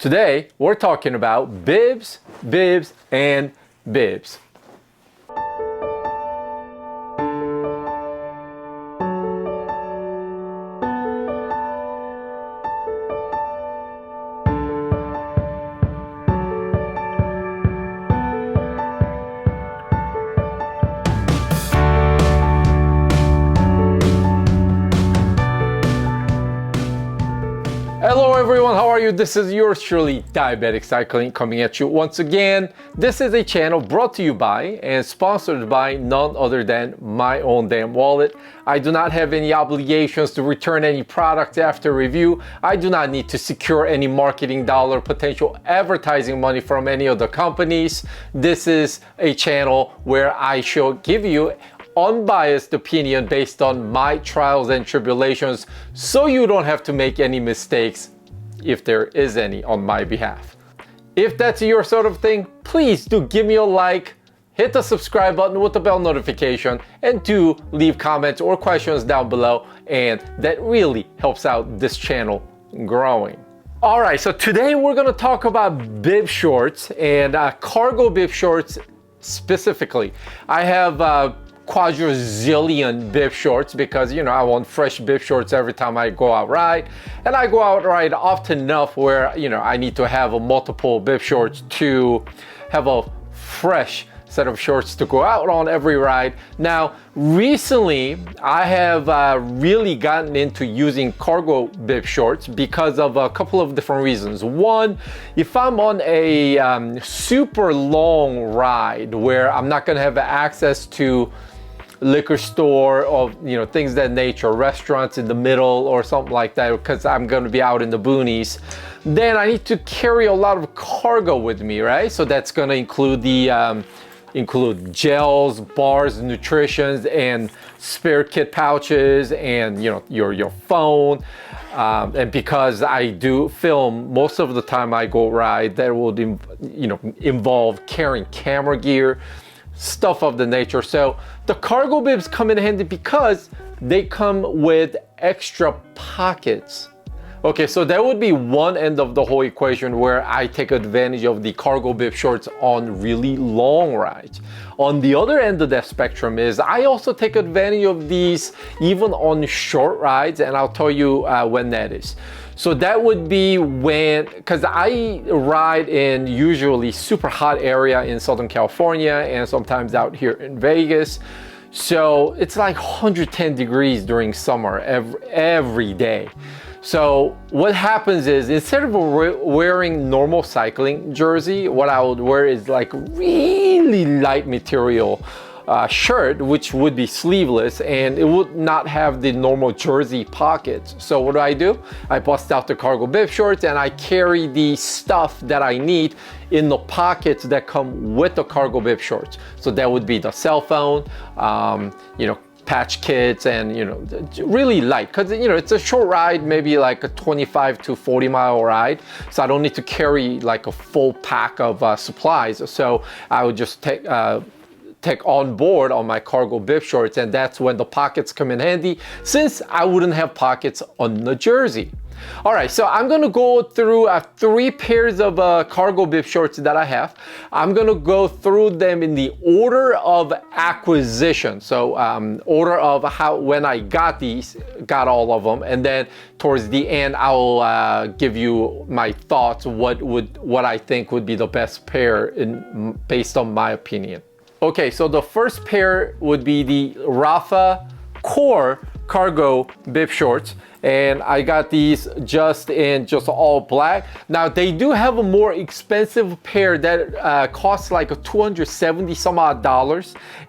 Today, we're talking about bibs, bibs, and bibs. Hello everyone, how are you? This is yours truly, Diabetic Cycling, coming at you once again. This is a channel brought to you by and sponsored by none other than my own damn wallet. I do not have any obligations to return any product after review. I do not need to secure any marketing dollar, potential advertising money from any of the companies. This is a channel where I shall give you unbiased opinion based on my trials and tribulations, so you don't have to make any mistakes, if there is any, on my behalf. If that's your sort of thing, please do give me a like, hit the subscribe button with the bell notification, and do leave comments or questions down below, and that really helps out this channel growing. All right, so today we're gonna talk about bib shorts and cargo bib shorts specifically. I have quadrazillion bib shorts because, you know, I want fresh bib shorts every time I go out ride, and I go out ride often enough where, you know, I need to have a multiple bib shorts to have a fresh set of shorts to go out on every ride. Now, recently, I have really gotten into using cargo bib shorts because of a couple of different reasons. One, if I'm on a super long ride where I'm not gonna have access to liquor store or, you know, things of that nature, restaurants in the middle or something like that, because I'm going to be out in the boonies, then I need to carry a lot of cargo with me, right? So that's going to include the include gels, bars, nutritions, and spare kit pouches, and, you know, your phone. And because I do film most of the time I go ride, that will, you know, involve carrying camera gear, stuff of the nature. So the cargo bibs come in handy because they come with extra pockets. Okay, so that would be one end of the whole equation where I take advantage of the cargo bib shorts on really long rides. On the other end of that spectrum is I also take advantage of these even on short rides, and I'll tell you when that is. So that would be when, because I ride in usually super hot area in Southern California and sometimes out here in Vegas. So it's like 110 degrees during summer every day. So what happens is, instead of wearing normal cycling jersey, what I would wear is like really light material shirt, which would be sleeveless, and it would not have the normal jersey pockets. So what do? I bust out the cargo bib shorts and I carry the stuff that I need in the pockets that come with the cargo bib shorts. So that would be the cell phone, you know, patch kits, and, you know, really light, because, you know, it's a short ride, maybe like a 25 to 40 mile ride, so I don't need to carry like a full pack of supplies. So I would just take on board on my cargo bib shorts, and that's when the pockets come in handy, since I wouldn't have pockets on the jersey. All right, so I'm gonna go through 3 pairs of cargo bib shorts that I have. I'm gonna go through them in the order of acquisition. So order of when I got all of them, and then towards the end, I'll give you my thoughts, what I think would be the best pair based on my opinion. Okay, so the first pair would be the Rafa Core cargo bib shorts, and I got these just all black. Now they do have a more expensive pair that costs like $270 some odd,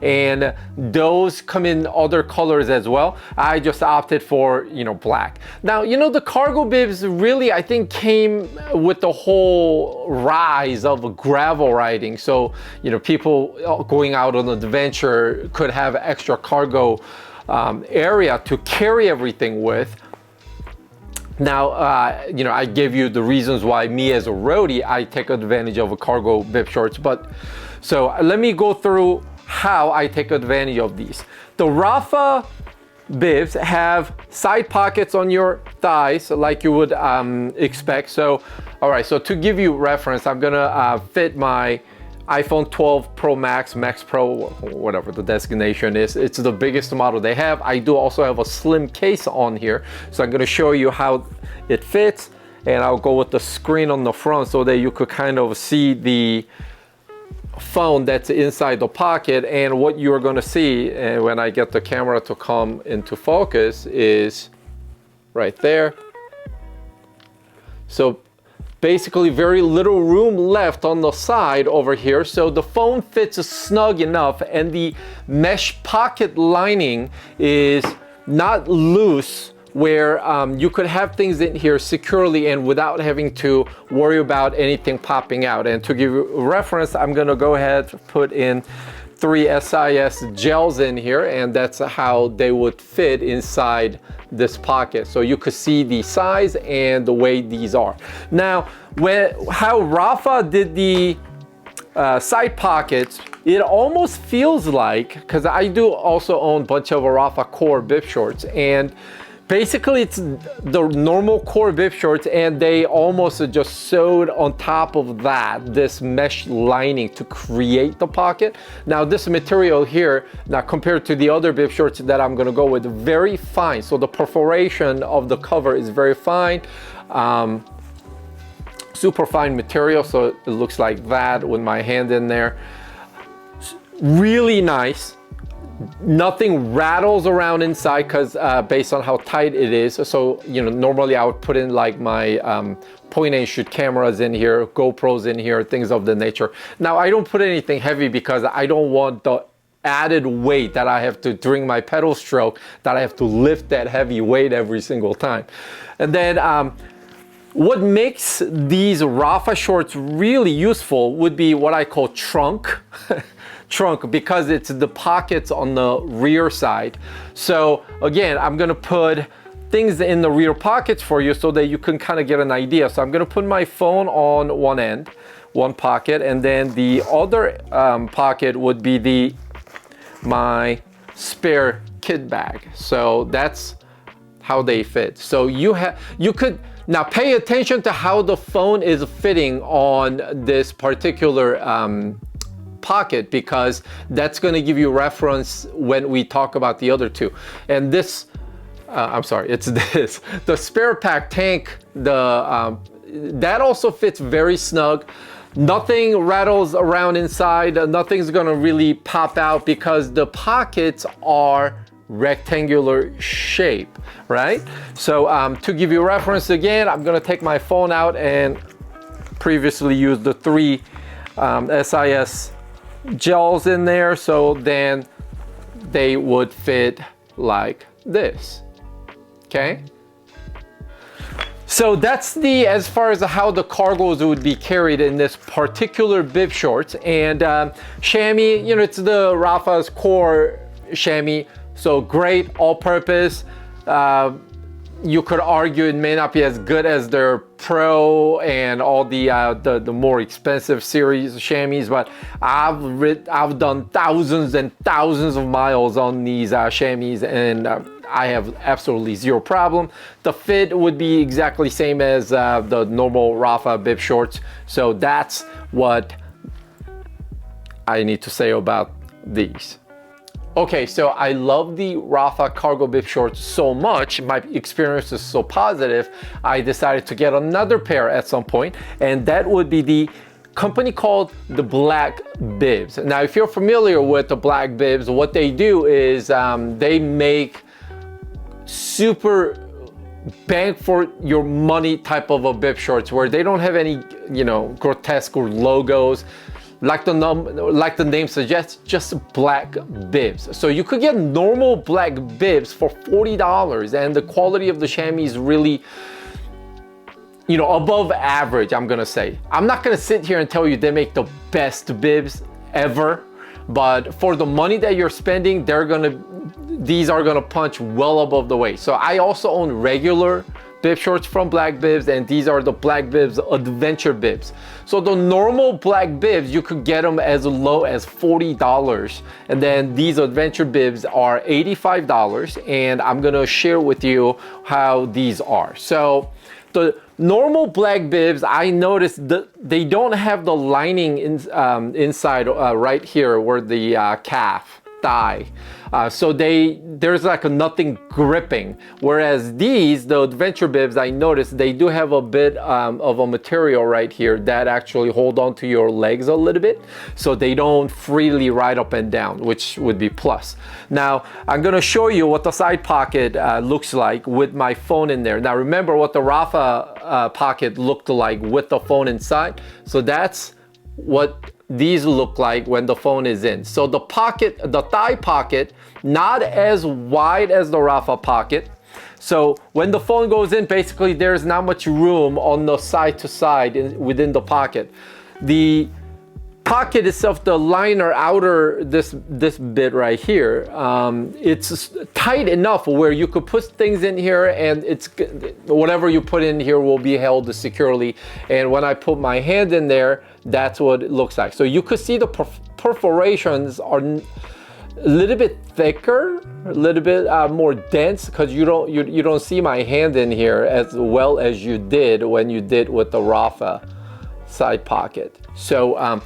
and those come in other colors as well. I just opted for, you know, black. Now, you know, the cargo bibs really, I think, came with the whole rise of gravel riding. So, you know, people going out on an adventure could have extra cargo area to carry everything with. Now, you know, I give you the reasons why me as a roadie, I take advantage of a cargo bib shorts. But so let me go through how I take advantage of these. The Rafa bibs have side pockets on your thighs like you would expect. So All right, so to give you reference, I'm gonna fit my iPhone 12 Pro Max, Max Pro, whatever the designation is. It's the biggest model they have. I do also have a slim case on here. So I'm gonna show you how it fits, and I'll go with the screen on the front so that you could kind of see the phone that's inside the pocket. And what you're gonna see, and when I get the camera to come into focus, is right there. So basically very little room left on the side over here. So the phone fits snug enough, and the mesh pocket lining is not loose where you could have things in here securely and without having to worry about anything popping out. And to give you a reference, I'm gonna go ahead and put in 3 SIS gels in here, and that's how they would fit inside this pocket. So you could see the size and the way these are. Now, how Rafa did the side pockets, it almost feels like, because I do also own a bunch of Rafa core bib shorts, and basically it's the normal core bib shorts, and they almost just sewed on top of that this mesh lining to create the pocket. Now this material here, now compared to the other bib shorts that I'm gonna go with, very fine. So the perforation of the cover is very fine. Super fine material, so it looks like that with my hand in there. Really nice. Nothing rattles around inside because based on how tight it is. So, you know, normally I would put in like my point and shoot cameras in here, GoPros in here, things of the nature. Now I don't put anything heavy because I don't want the added weight that I have to during my pedal stroke, that I have to lift that heavy weight every single time. And then what makes these Rafa shorts really useful would be what I call trunk. Trunk, because it's the pockets on the rear side. So again, I'm gonna put things in the rear pockets for you so that you can kind of get an idea. So I'm gonna put my phone on one end, one pocket, and then the other pocket would be my spare kit bag. So that's how they fit. So you could now pay attention to how the phone is fitting on this particular pocket, because that's going to give you reference when we talk about the other two. And this, I'm sorry, it's this, the spare pack tank, that also fits very snug. Nothing rattles around inside. Nothing's going to really pop out because the pockets are rectangular shape, right? So to give you a reference again, I'm going to take my phone out and previously used the 3 SIS gels in there, so then they would fit like this. Okay, so that's as far as how the cargos would be carried in this particular bib shorts. And chamois, you know, it's the Rafa's core chamois, so great all-purpose. You could argue it may not be as good as their Pro and all the more expensive series chamois, but I've done thousands and thousands of miles on these chamois, and I have absolutely zero problem. The fit would be exactly same as the normal Rafa bib shorts. So that's what I need to say about these. Okay, so I love the Rafa cargo bib shorts so much, my experience is so positive, I decided to get another pair at some point, and that would be the company called the Black Bibs. Now, if you're familiar with the Black Bibs, what they do is they make super bang for your money type of a bib shorts where they don't have any, you know, grotesque logos. Like the name suggests, just black bibs. So you could get normal black bibs for $40, and the quality of the chamois is really, you know, above average, I'm gonna say. I'm not gonna sit here and tell you they make the best bibs ever, but for the money that you're spending, these are gonna punch well above the weight. So I also own regular bib shorts from Black Bibs, and these are the Black Bibs Adventure Bibs. So the normal black bibs, you could get them as low as $40, and then these Adventure Bibs are $85, and I'm gonna share with you how these are. So the normal black bibs, I noticed that they don't have the lining inside right here where the calf, thigh. So there's like nothing gripping. Whereas these, the adventure bibs, I noticed they do have a bit of a material right here that actually hold on to your legs a little bit, so they don't freely ride up and down, which would be plus. Now I'm gonna show you what the side pocket looks like with my phone in there. Now remember what the Rafa pocket looked like with the phone inside. So that's what these look like when the phone is in. So the pocket, the thigh pocket, not as wide as the Rafa pocket. So when the phone goes in, basically there's not much room on the side to side within the pocket. The pocket itself, the liner outer, this bit right here, it's tight enough where you could put things in here, and it's whatever you put in here will be held securely. And when I put my hand in there, that's what it looks like. So you could see the perforations are a little bit thicker, a little bit more dense, because you don't see my hand in here as well as you did when you did with the Rafa side pocket. So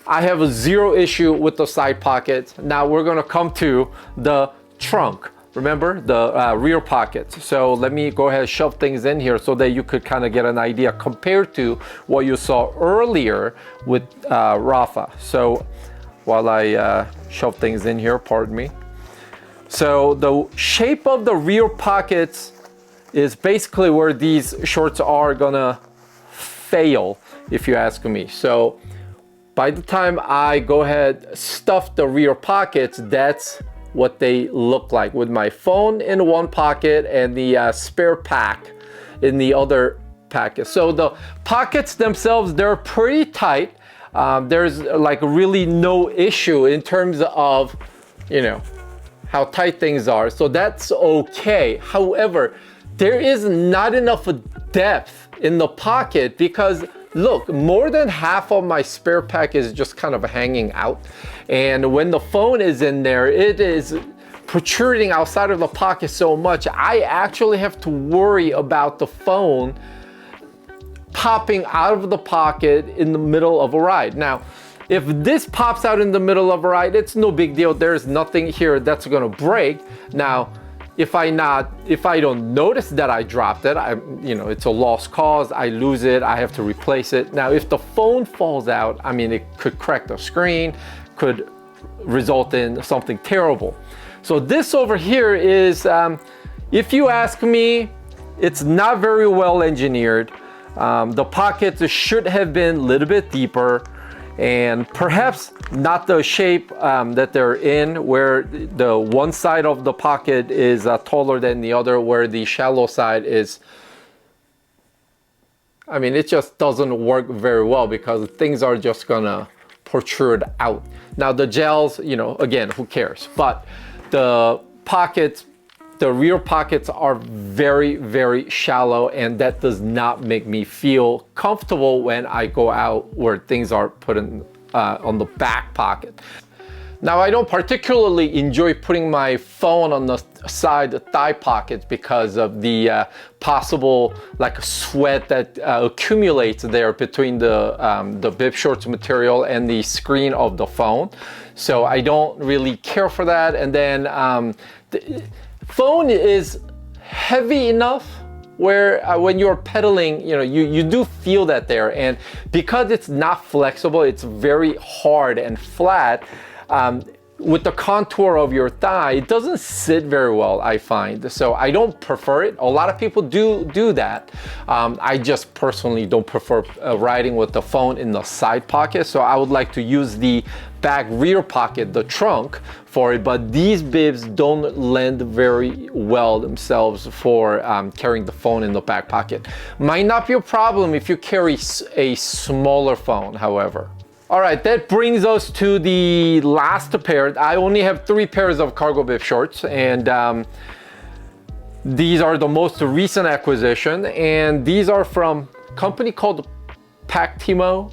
I have a zero issue with the side pockets. Now we're gonna come to the trunk. Remember the rear pockets. So let me go ahead and shove things in here so that you could kind of get an idea compared to what you saw earlier with Rafa. So while I shove things in here, pardon me. So the shape of the rear pockets is basically where these shorts are gonna fail, if you ask me. So by the time I go ahead stuff the rear pockets, that's what they look like, with my phone in one pocket and the spare pack in the other pocket. So the pockets themselves, they're pretty tight. There's like really no issue in terms of, you know, how tight things are. So that's okay. However, there is not enough depth in the pocket, because look, more than half of my spare pack is just kind of hanging out. And when the phone is in there, it is protruding outside of the pocket so much, I actually have to worry about the phone popping out of the pocket in the middle of a ride. Now, if this pops out in the middle of a ride, it's no big deal. There's nothing here that's gonna break. Now, if I don't notice that I dropped it, it's a lost cause, I lose it, I have to replace it. Now, if the phone falls out, I mean, it could crack the screen, could result in something terrible. So this over here is, if you ask me, it's not very well engineered. The pockets should have been a little bit deeper, and perhaps not the shape that they're in, where the one side of the pocket is taller than the other, where the shallow side is, I mean, it just doesn't work very well because things are just gonna protrude out. Now the gels, again, who cares? But the pockets, the rear pockets are very, very shallow, and that does not make me feel comfortable when I go out where things are put in on the back pocket. Now, I don't particularly enjoy putting my phone on the side thigh pockets because of the possible sweat that accumulates there between the bib shorts material and the screen of the phone. So I don't really care for that. And then the phone is heavy enough where when you're pedaling, you do feel that there. And because it's not flexible, it's very hard and flat. With the contour of your thigh, it doesn't sit very well, I find. So I don't prefer it. A lot of people do that. I just personally don't prefer riding with the phone in the side pocket. So I would like to use the back rear pocket, the trunk, for it. But these bibs don't lend very well themselves for carrying the phone in the back pocket. Might not be a problem if you carry a smaller phone, however. All right, that brings us to the last pair. I only have 3 pairs of cargo bib shorts, and these are the most recent acquisition, and these are from a company called Pactimo.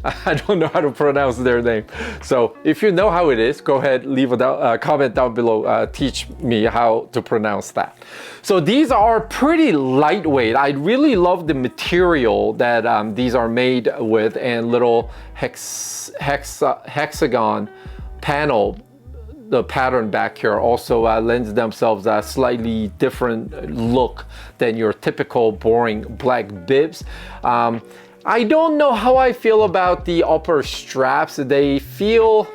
I don't know how to pronounce their name. So if you know how it is, go ahead, leave a comment down below. Teach me how to pronounce that. So these are pretty lightweight. I really love the material that these are made with, and little hexagon panel. The pattern back here also lends themselves a slightly different look than your typical boring black bibs. I don't know how I feel about the upper straps. They feel,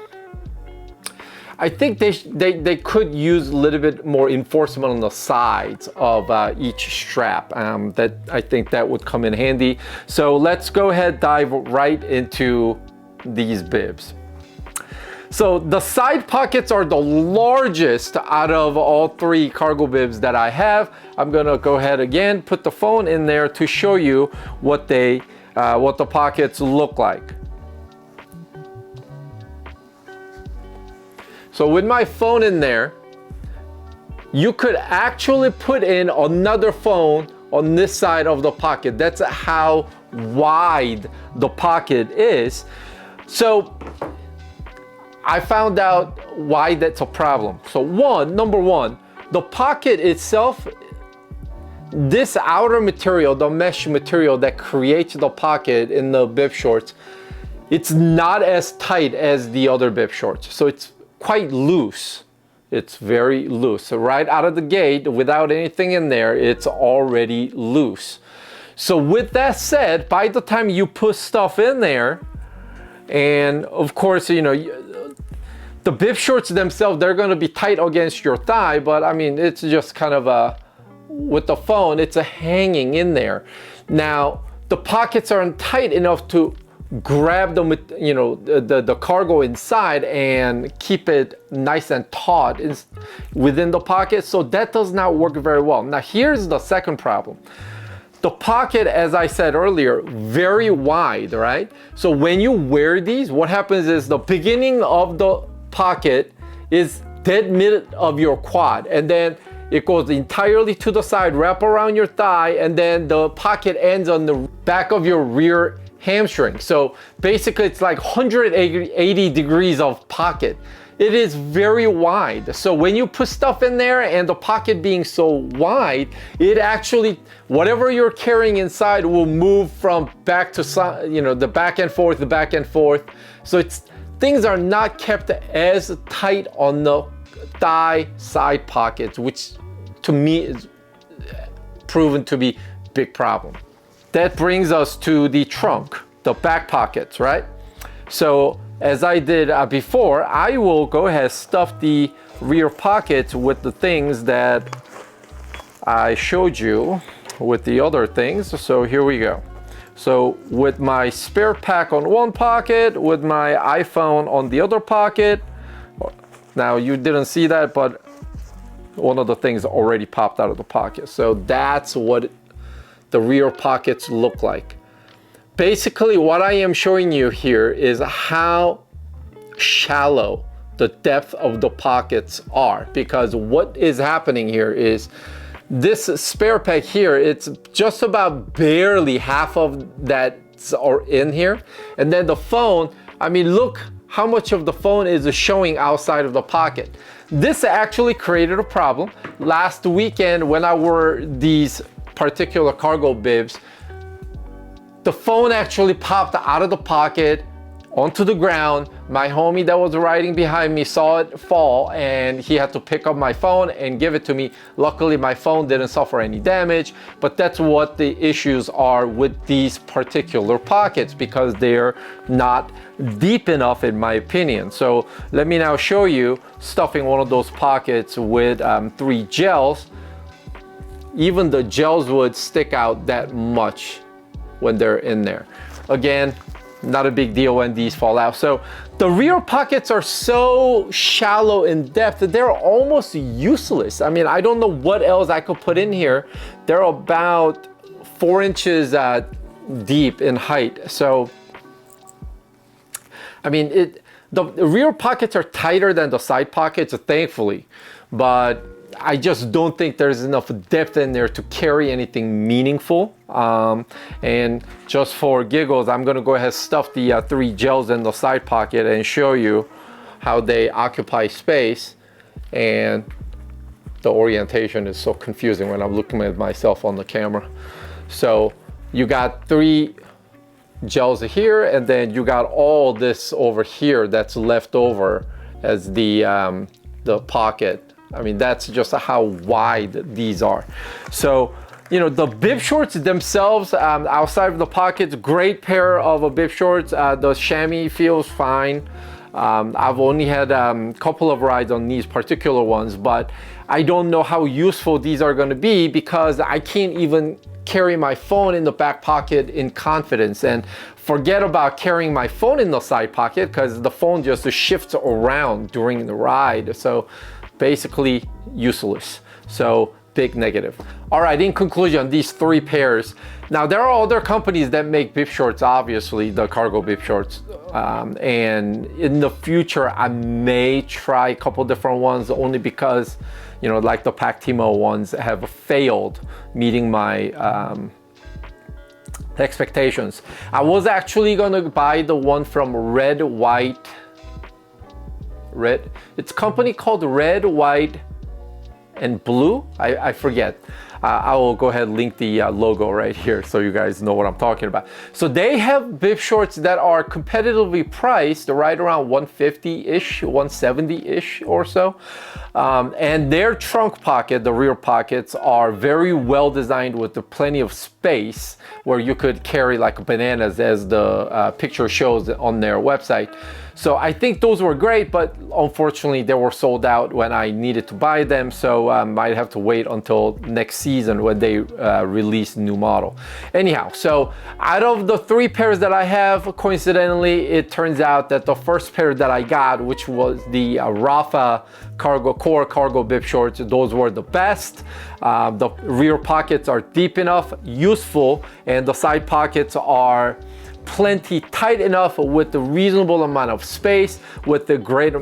I think they could use a little bit more enforcement on the sides of each strap. I think that would come in handy. So let's go ahead, dive right into these bibs. So the side pockets are the largest out of all three cargo bibs that I have. I'm gonna go ahead again, put the phone in there to show you what the pockets look like. So with my phone in there, you could actually put in another phone on this side of the pocket. That's how wide the pocket is. So I found out why that's a problem. So number one, the pocket itself, this outer material, the mesh material that creates the pocket in the bib shorts, it's not as tight as the other bib shorts. So it's quite loose. It's very loose. So right out of the gate, without anything in there, it's already loose. So with that said, by the time you put stuff in there, and of course, you know, the bib shorts themselves, they're going to be tight against your thigh, but I mean, it's just kind of with the phone, it's a hanging in there. Now, the pockets aren't tight enough to grab the cargo inside and keep it nice and taut within the pocket, so that does not work very well. Now, here's the second problem. The pocket, as I said earlier, very wide, right? So when you wear these, what happens is the beginning of the pocket is dead mid of your quad, and then it goes entirely to the side, wrap around your thigh, and then the pocket ends on the back of your rear hamstring. So basically it's like 180 degrees of pocket. It is very wide. So when you put stuff in there and the pocket being so wide, it actually, whatever you're carrying inside will move from back to side, you know, the back and forth, the back and forth. So things are not kept as tight on the thigh side pockets, which to me is proven to be a big problem. That brings us to the trunk, the back pockets, right? So as I did before, I will go ahead and stuff the rear pockets with the things that I showed you with the other things. So here we go. So with my spare pack on one pocket, with my iPhone on the other pocket. Now you didn't see that, but one of the things already popped out of the pocket. So that's what the rear pockets look like. Basically, what I am showing you here is how shallow the depth of the pockets are, because what is happening here is this spare pack here, it's just about barely half of that are in here. And then the phone, I mean, look how much of the phone is showing outside of the pocket. This actually created a problem. Last weekend when I wore these particular cargo bibs, the phone actually popped out of the pocket onto the ground. My homie that was riding behind me saw it fall, and he had to pick up my phone and give it to me. Luckily, my phone didn't suffer any damage, but that's what the issues are with these particular pockets, because they're not deep enough in my opinion. So let me now show you stuffing one of those pockets with 3 gels. Even the gels would stick out that much when they're in there. Again, not a big deal when these fall out. So the rear pockets are so shallow in depth that they're almost useless. I mean, I don't know what else I could put in here. They're about 4 inches deep in height. So, I mean, the rear pockets are tighter than the side pockets, thankfully. But I just don't think there's enough depth in there to carry anything meaningful. And just for giggles, I'm gonna go ahead and stuff the 3 gels in the side pocket and show you how they occupy space. And the orientation is so confusing when I'm looking at myself on the camera. So you got 3 gels here, and then you got all this over here that's left over as the pocket. I mean, that's just how wide these are. So, you know, the bib shorts themselves, outside of the pockets, great pair of bib shorts. The chamois feels fine. I've only had a couple of rides on these particular ones, but I don't know how useful these are going to be because I can't even carry my phone in the back pocket in confidence, and forget about carrying my phone in the side pocket because the phone just shifts around during the ride. So basically useless. So big negative. All right, in conclusion, these 3 pairs. Now there are other companies that make bib shorts, obviously, the cargo bib shorts. And in the future, I may try a couple different ones only because, you know, like the Pactimo ones have failed meeting my expectations. I was actually gonna buy the one from Red. It's a company called Red, White, and Blue. I forget. I will go ahead and link the logo right here so you guys know what I'm talking about. So they have bib shorts that are competitively priced right around 150-ish, 170-ish or so. And their trunk pocket, the rear pockets, are very well designed with plenty of space where you could carry like bananas, as the picture shows on their website. So I think those were great, but unfortunately they were sold out when I needed to buy them. So I might have to wait until next season when they release new model. Anyhow, so out of the 3 pairs that I have, coincidentally, it turns out that the first pair that I got, which was the Rafa core cargo bib shorts, those were the best. The rear pockets are deep enough, useful, and the side pockets are plenty tight enough with a reasonable amount of space with the great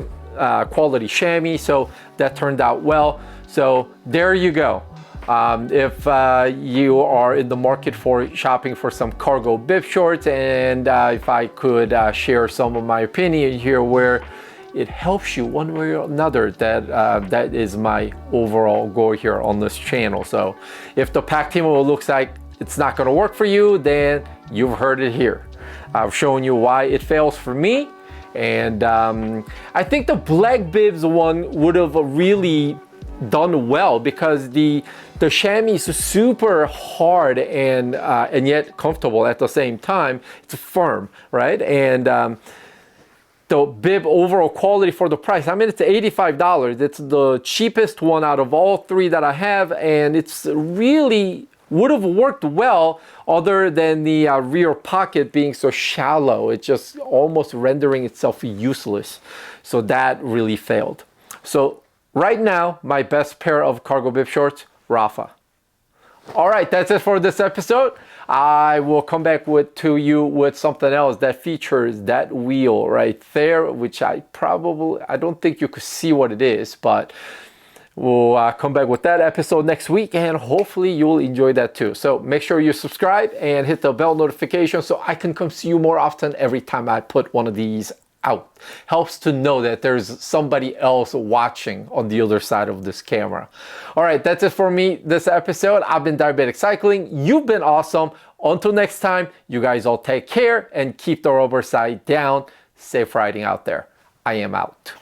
quality chamois. So that turned out well. So there you go. If you are in the market for shopping for some cargo bib shorts, and if I could share some of my opinion here where it helps you one way or another, that is my overall goal here on this channel. So if the Pactimo looks like it's not going to work for you, then you've heard it here. I've shown you why it fails for me, and I think the black bibs one would have really done well because the chamois is super hard and yet comfortable at the same time. It's firm, right? And the bib overall quality for the price, I mean, it's $85. It's the cheapest one out of all 3 that I have, and it's really would have worked well other than the rear pocket being so shallow. It's just almost rendering itself useless. So that really failed. So right now, my best pair of cargo bib shorts, Rafa. All right, that's it for this episode. I will come back to you with something else that features that wheel right there, which I don't think you could see what it is, but we'll come back with that episode next week, and hopefully you'll enjoy that too. So make sure you subscribe and hit the bell notification so I can come see you more often every time I put one of these out. Helps to know that there's somebody else watching on the other side of this camera. All right, that's it for me this episode. I've been Diabetic Cycling. You've been awesome. Until next time, you guys all take care and keep the rubber side down. Safe riding out there. I am out.